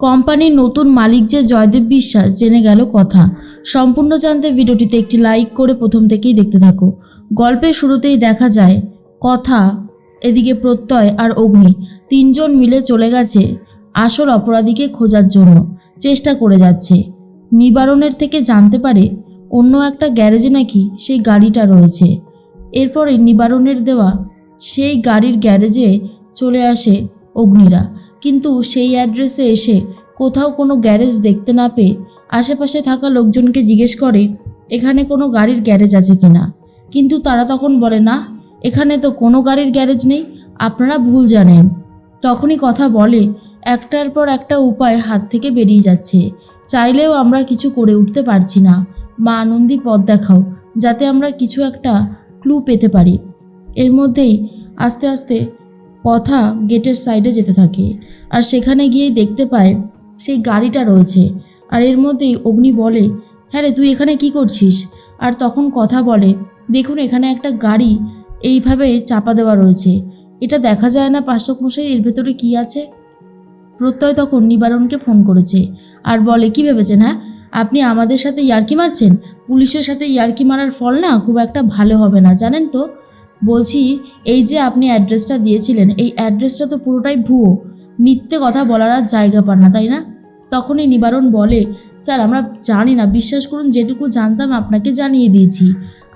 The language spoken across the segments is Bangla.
কোম্পানির নতুন মালিক যে জয়দেব বিশ্বাস জেনে গেল কথা। সম্পূর্ণ জানতে ভিডিওটিতে একটি লাইক করে প্রথম থেকেই দেখতে থাকো। গল্পের শুরুতেই দেখা যায় কথা, এদিকে প্রত্যয় আর অগ্নি তিনজন মিলে চলে গেছে আসল অপরাধীকে খোঁজার জন্য চেষ্টা করে যাচ্ছে। নিবারণের থেকে জানতে পারে অন্য একটা গ্যারেজে নাকি সেই গাড়িটা রয়েছে। এরপরে নিবারণের দেওয়া সেই গাড়ির গ্যারেজে চলে আসে অগ্নিরা, কিন্তু সেই অ্যাড্রেসে এসে কোথাও কোনো গ্যারেজ দেখতে না পেয়ে আশেপাশে থাকা লোকজনকে জিজ্ঞেস করে এখানে কোনো গাড়ির গ্যারেজ আছে কিনা, কিন্তু তারা তখন বলে না, এখানে তো কোনো গাড়ির গ্যারেজ নেই, আপনারা ভুল জানেন। তখনই কথা বলে একটার পর একটা উপায় হাত থেকে বেরিয়ে যাচ্ছে, চাইলেও আমরা কিছু করে উঠতে পারছি না। মা আনন্দী পথ দেখাও, যাতে আমরা কিছু একটা ক্লু পেতে পারি। এর মধ্যেই আস্তে আস্তে কথা গেটের সাইডে যেতে থাকে, আর সেখানে গিয়েই দেখতে পায় সেই গাড়িটা রয়েছে। আর এর মধ্যেই অগ্নি বলে, হ্যাঁ রে, তুই এখানে কি করছিস? আর তখন কথা বলে, দেখুন এখানে একটা গাড়ি এইভাবে চাপা দেওয়া রয়েছে, এটা দেখা যায় না পার্শ্বক মশাই, এর ভেতরে কি আছে? প্রত্যয় তখন নিবারণকে ফোন করেছে আর বলে, কি ভেবেছেন? হ্যাঁ, আপনি আমাদের সাথে ইয়ার্কি মারছেন? পুলিশের সাথে ইয়ার্কি মারার ফল না খুব একটা ভালো হবে না, জানেন তো। বলছি, এই যে আপনি অ্যাড্রেসটা দিয়েছিলেন, এই অ্যাড্রেসটা তো পুরোটাই ভুয়ো, মিথ্যে কথা বলার আর জায়গা পান না, তাই না? তখনই নিবারণ বলে, স্যার আমরা জানি না, বিশ্বাস করুন যেটুকু জানতাম আপনাকে জানিয়ে দিয়েছি।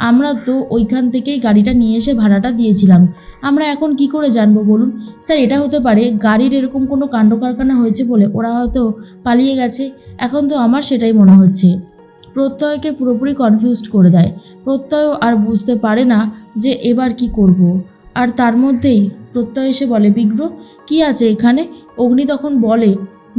আমরা তো ওইখান থেকেই গাড়িটা নিয়ে এসে ভাড়াটা দিয়েছিলাম, আমরা এখন কি করে জানবো বলুন? স্যার এটা হতে পারে গাড়ির এরকম কোনো কাণ্ড কারখানা হয়েছে বলে ওরা হয়তো পালিয়ে গেছে, এখন তো আমার সেটাই মনে হচ্ছে। প্রত্যয়কে পুরোপুরি কনফিউজড করে দেয়। প্রত্যয় আর বুঝতে পারে না যে এবার কি করব। আর তার মধ্যেই প্রত্যয় এসে বলে, বিগ্র কি আছে এখানে? অগ্নি তখন বলে,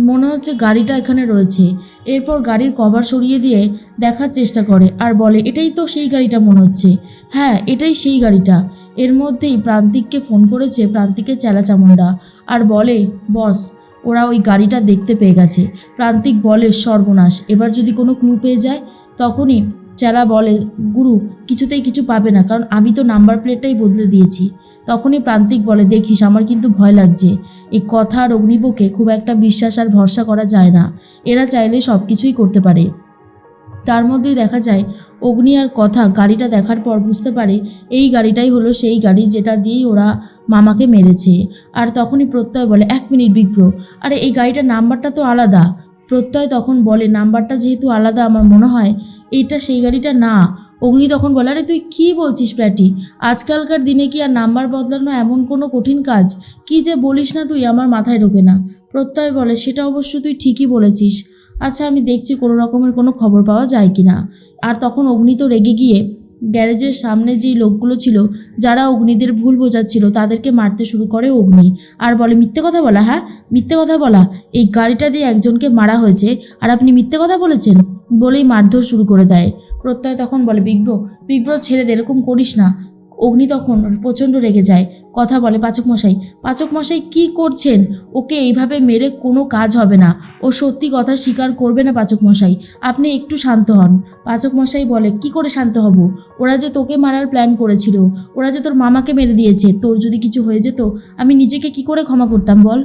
মনে হচ্ছে গাড়িটা এখানে রয়েছে। এরপর গাড়ির কভার সরিয়ে দিয়ে দেখার চেষ্টা করে আর বলে, এটাই তো সেই গাড়িটা মনে হচ্ছে, হ্যাঁ এটাই সেই গাড়িটা। এর মধ্যেই প্রান্তিককে ফোন করেছে প্রান্তিকের চেলাচামুন্ডা, আর বলে, বস ওরা ওই গাড়িটা দেখতে পেয়ে গেছে। প্রান্তিক বলে, সর্বনাশ, এবার যদি কোনো ক্লু পেয়ে যায়? তখনই চেলা বলে, গুরু কিছুতেই কিছু পাবে না, কারণ আমি তো নাম্বার প্লেটটাই বদলে দিয়েছি। তখনই প্রান্তিক বলে, দেখিস আমার কিন্তু ভয় লাগছে, এই কথা আর অগ্নিপকে খুব একটা বিশ্বাস আর ভরসা করা যায় না, এরা চাইলে সব কিছুই করতে পারে। তার মধ্যেই দেখা যায় অগ্নি আর কথা গাড়িটা দেখার পর বুঝতে পারে এই গাড়িটাই হলো সেই গাড়ি যেটা দিয়েই ওরা মামাকে মেরেছে। আর তখনই প্রত্যয় বলে, 1 মিনিট বিপ্র, আরে এই গাড়িটার নাম্বারটা তো আলাদা। প্রত্যয় তখন বলে, নাম্বারটা যেহেতু আলাদা আমার মনে হয় এইটা সেই গাড়িটা না। অগ্নি তখন বলে, আরে তুই কী বলছিস প্যাটি, আজকালকার দিনে কি আর নাম্বার বদলানো এমন কোনো কঠিন কাজ? কি যে বলিস না তুই, আমার মাথায় ঢোকে না। প্রত্যয় বলে, সেটা অবশ্য তুই ঠিকই বলেছিস, আচ্ছা আমি দেখছি কোনো রকমের কোনো খবর পাওয়া যায় কি না। আর তখন অগ্নি তো রেগে গিয়ে গ্যারেজের সামনে যেই লোকগুলো ছিল যারা অগ্নিদের ভুল বোঝাচ্ছিল তাদেরকে মারতে শুরু করে অগ্নি, আর বলে, মিথ্যে কথা বলা, হ্যাঁ মিথ্যে কথা বলা, এই গাড়িটা দিয়ে একজনকে মারা হয়েছে আর আপনি মিথ্যে কথা বলেছেন, বলেই মারধর শুরু করে দেয়। প্রত্যয় তখন বলে, বিগ্র ছেড়ে দে, এরকম করিস না। অগ্নি তখন প্রচণ্ড রেগে যায়। কথা বলে, পাচক মশাই কি করছেন? ওকে এইভাবে মেরে কোনো কাজ হবে না, ও সত্যি কথা স্বীকার করবে না পাচক মশাই, আপনি একটু শান্ত হন। পাচক মশাই বলে, কি করে শান্ত হব? ওরা যে তোকে মারার প্ল্যান করেছিল, ওরা যে তোর মামাকে মেরে দিয়েছে, তোর যদি কিছু হয়ে যেত আমি নিজেকে কি করে ক্ষমা করতাম বল?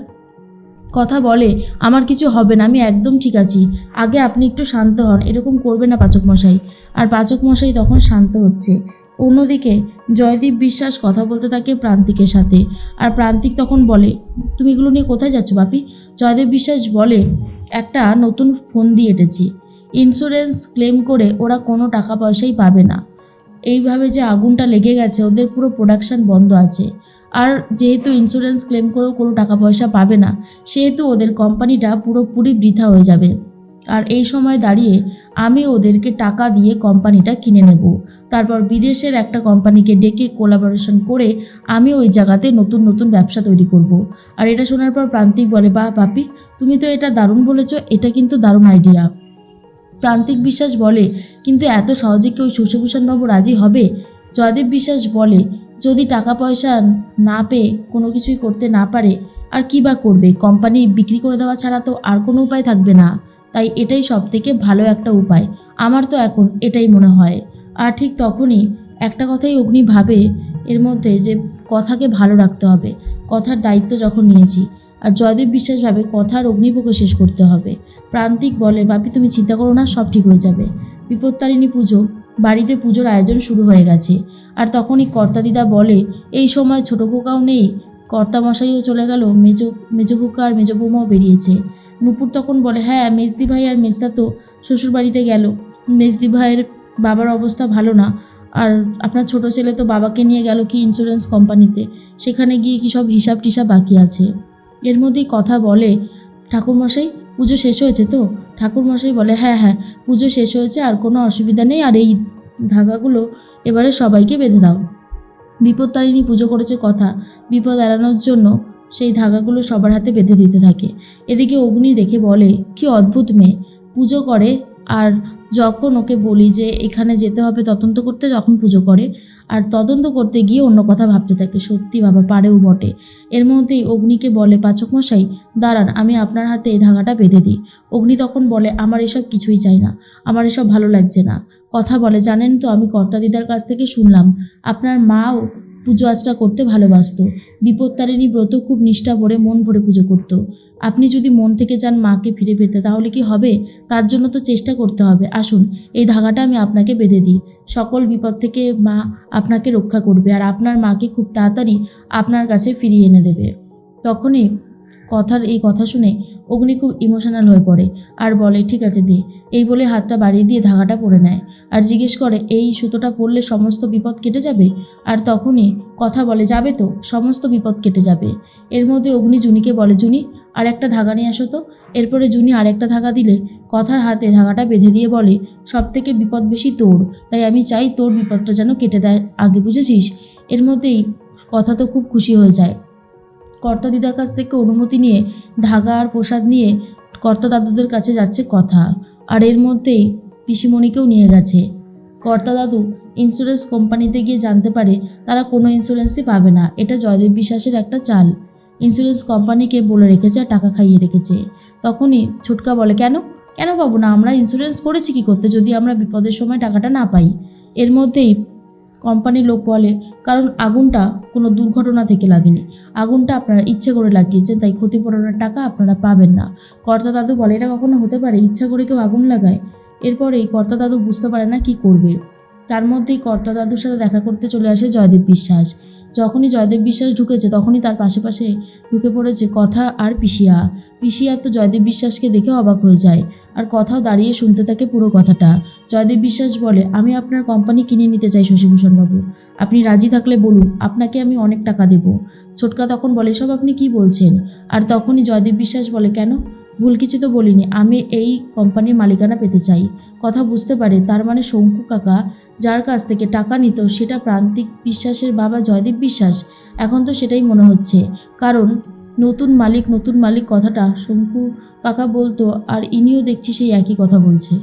কথা বলে, আমার কিছু হবে না, আমি একদম ঠিক আছি, আগে আপনি একটু শান্ত হন, এরকম করবে না পাচক মশাই। আর পাচক মশাই তখন শান্ত হচ্ছে। অন্যদিকে জয়দীপ বিশ্বাস কথা বলতে থাকে প্রান্তিকের সাথে, আর প্রান্তিক তখন বলে, তুমি এগুলো নিয়ে কোথায় যাচ্ছ বাপি? জয়দীপ বিশ্বাস বলে, একটা নতুন ফোন দিয়ে এঁটেছি, ইন্স্যুরেন্স ক্লেম করে ওরা কোনো টাকা পয়সাই পাবে না। এইভাবে যে আগুনটা লেগে গেছে ওদের পুরো প্রোডাকশন বন্ধ আছে, আর যেহেতু ইন্স্যুরেন্স ক্লেম করেও কোনো টাকা পয়সা পাবে না, সেহেতু ওদের কোম্পানিটা পুরোপুরি বৃথা হয়ে যাবে। আর এই সময় দাঁড়িয়ে আমি ওদেরকে টাকা দিয়ে কোম্পানিটা কিনে নেব, তারপর বিদেশের একটা কোম্পানিকে ডেকে কোলাবোরেশন করে আমি ওই জায়গাতে নতুন নতুন ব্যবসা তৈরি করব। আর এটা শোনার পর প্রান্তিক বলে, বাহ পাপি, তুমি তো এটা দারুণ বলেছ, এটা কিন্তু দারুণ আইডিয়া। প্রান্তিক বিশ্বাস বলে, কিন্তু এত সহজে কি ওই শশীভূষণবাবু রাজি হবে? জয়দেব বিশ্বাস বলে, যদি টাকা পয়সা না পেয়ে কোনো কিছুই করতে না পারে আর কি বা করবে, কোম্পানি বিক্রি করে দেওয়া ছাড়া তো আর কোনো উপায় থাকবে না, তাই এটাই সব থেকে ভালো একটা উপায়, আমার তো এখন এটাই মনে হয়। আর ঠিক তখনই একটা কথাই অগ্নি ভাবে এর মধ্যে, যে কথাকে ভালো রাখতে হবে, কথার দায়িত্ব যখন নিয়েছি আর জয়দেব বিশ্বাস ভাবে কথা আর অগ্নিপোকে শেষ করতে হবে। প্রান্তিক বলে, বাপি তুমি চিন্তা করো না, সব ঠিক হয়ে যাবে। বিপত্তারিণী পুজো, বাড়িতে পুজোর আয়োজন শুরু হয়ে গেছে। আর তখনই দিদা বলে, এই সময় ছোটো খোকাও নেই, কর্তামশাইও চলে গেল, মেজো খোকা আর মেজো বৌমাও বেরিয়েছে। নূপুর তখন বলে, হ্যাঁ মেজদি ভাই আর মেজদা তো শ্বশুর বাড়িতে গেল। মেজদি ভাইয়ের বাবার অবস্থা ভালো না, আর আপনার ছোট ছেলে তো বাবাকে নিয়ে গেল কি ইন্স্যুরেন্স কোম্পানিতে, সেখানে গিয়ে কি সব হিসাব টিসাব বাকি আছে। এর মধ্যেই কথা বলে, ঠাকুরমশাই পুজো শেষ হয়েছে তো? ঠাকুরমশাই বলে, হ্যাঁ হ্যাঁ পুজো শেষ হয়েছে, আর কোনো অসুবিধা নেই, আর এই ধাগাগুলো এবারে সবাইকে বেঁধে দাও। বিপত্তারিণী পুজো করেছে কথা, বিপদ এড়ানোর জন্য সেই ধাগাগুলো সবার হাতে বেঁধে দিতে থাকে। এদিকে অগ্নি দেখে বলে, কি অদ্ভুত মেয়ে, পুজো করে আর যখন ওকে বলি যে এখানে যেতে হবে তদন্ত করতে, যখন পুজো করে, আর তদন্ত করতে গিয়ে অন্য কথা ভাবতে থাকে। সত্যি বাবা পারেও বটে। এর মধ্যেই অগ্নিকে বলে, পাচক মশাই দাঁড়ান, আমি আপনার হাতে এই ধাগাটা বেঁধে দিই। অগ্নি তখন বলে, আমার এসব কিছুই চাই না, আমার এসব ভালো লাগছে না। কথা বলে, জানেন তো আমি কর্তাদিদার কাছ থেকে শুনলাম আপনার মাও পুজো আচরা করতে ভালোবাসতো। বিপত্তারিণী ব্রত খুব নিষ্ঠা ভরে মন ভরে পুজো করতো। আপনি যদি মন থেকে চান মাকে ফিরে পেতে, তাহলে কি হবে? তার জন্য তো চেষ্টা করতে হবে। আসুন এই ধাগাটা আমি আপনাকে বেঁধে দিই, সকল বিপদ থেকে মা আপনাকে রক্ষা করবে, আর আপনার মাকে খুব তাড়াতাড়ি আপনার কাছে ফিরিয়ে এনে দেবে। তখনই এই কথা শুনে অগ্নি খুব ইমোশনাল হয়ে পড়ে আর বলে, ঠিক আছে দে। এই বলে হাতটা বাড়িয়ে দিয়ে ধাগাটা পরে নেয় আর জিজ্ঞেস করে, এই সুতোটা পরলে সমস্ত বিপদ কেটে যাবে? আর তখনই কথা বলে, যাবে তো, সমস্ত বিপদ কেটে যাবে। এর মধ্যে অগ্নি জুনিকে বলে, জুনি আর একটা ধাগা নিয়ে আসো তো। এরপরে জুনি আরেকটা ধাগা দিলে কথার হাতে ধাগাটা বেঁধে দিয়ে বলে, সব থেকে বিপদ বেশি তোর, তাই আমি চাই তোর বিপদটা যেন কেটে দেয় আগে, বুঝেছিস? এর মধ্যেই কথা তো খুব খুশি হয়ে যায়। কর্তা দিদার কাছ থেকে অনুমতি নিয়ে ধাগা আর প্রসাদ নিয়ে কর্তা দাদুদের কাছে যাচ্ছে কথা। আর এর মধ্যেই পিসিমণিকেও নিয়ে গেছে। কর্তা দাদু ইন্স্যুরেন্স কোম্পানিতে গিয়ে জানতে পারে তারা কোনো ইন্স্যুরেন্সই পাবে না। এটা জয়দেব বিশ্বাসের একটা চাল। ইন্স্যুরেন্স কোম্পানিকে বলে রেখেছে আর টাকা খাইয়ে রেখেছে। তখনই ছুটকা বলে, কেন কেন পাবো না? আমরা ইন্স্যুরেন্স করেছি কি করতে যদি আমরা বিপদের সময় টাকাটা না পাই? এর মধ্যেই কোম্পানির লোক বলে, কারণ আগুনটা কোনো দুর্ঘটনা থেকে লাগেনি, আগুনটা আপনারা ইচ্ছে করে লাগিয়েছেন, তাই ক্ষতিপূরণের টাকা আপনারা পাবেন না। কর্তা দাদু বলে, এটা কখনো হতে পারে? ইচ্ছা করে কেউ আগুন লাগায়? এরপরেই কর্তা দাদু বুঝতে পারে না কি করবে। তার মধ্যেই কর্তা দাদুর সাথে দেখা করতে চলে আসে জয়দেব বিশ্বাস। যখনই জয়দেব বিশ্বাস ঢুকেছে তখনই তার পাশে ঢুকে পড়েছে কথা আর পিসিয়া। পিসিয়া তো জয়দেব বিশ্বাসকে দেখে অবাক হয়ে যায় আর কথাও দাঁড়িয়ে শুনতে থাকে পুরো কথাটা। জয়দেব বিশ্বাস বলে, আমি আপনার কোম্পানি কিনে নিতে চাই শশীভূষণবাবু, আপনি রাজি থাকলে বলুন, আপনাকে আমি অনেক টাকা দেব। ছোটকা তখন বলে, সব আপনি কি বলছেন? আর তখনই জয়দেব বিশ্বাস বলে, কেন? ভুল কিছু তো বলিনি, আমি এই কোম্পানির মালিকানা পেতে চাই। কথা বুঝতে পারে তার মানে শঙ্কু কাকা যার কাছ থেকে টাকা নিত সেটা প্রান্তিক বিশ্বাসের বাবা জয়দেব বিশ্বাস। এখন তো সেটাই মনে হচ্ছে, কারণ নতুন মালিক কথাটা শঙ্কু কাকা বলতো আর ইনিও দেখছি সেই একই কথা বলছে।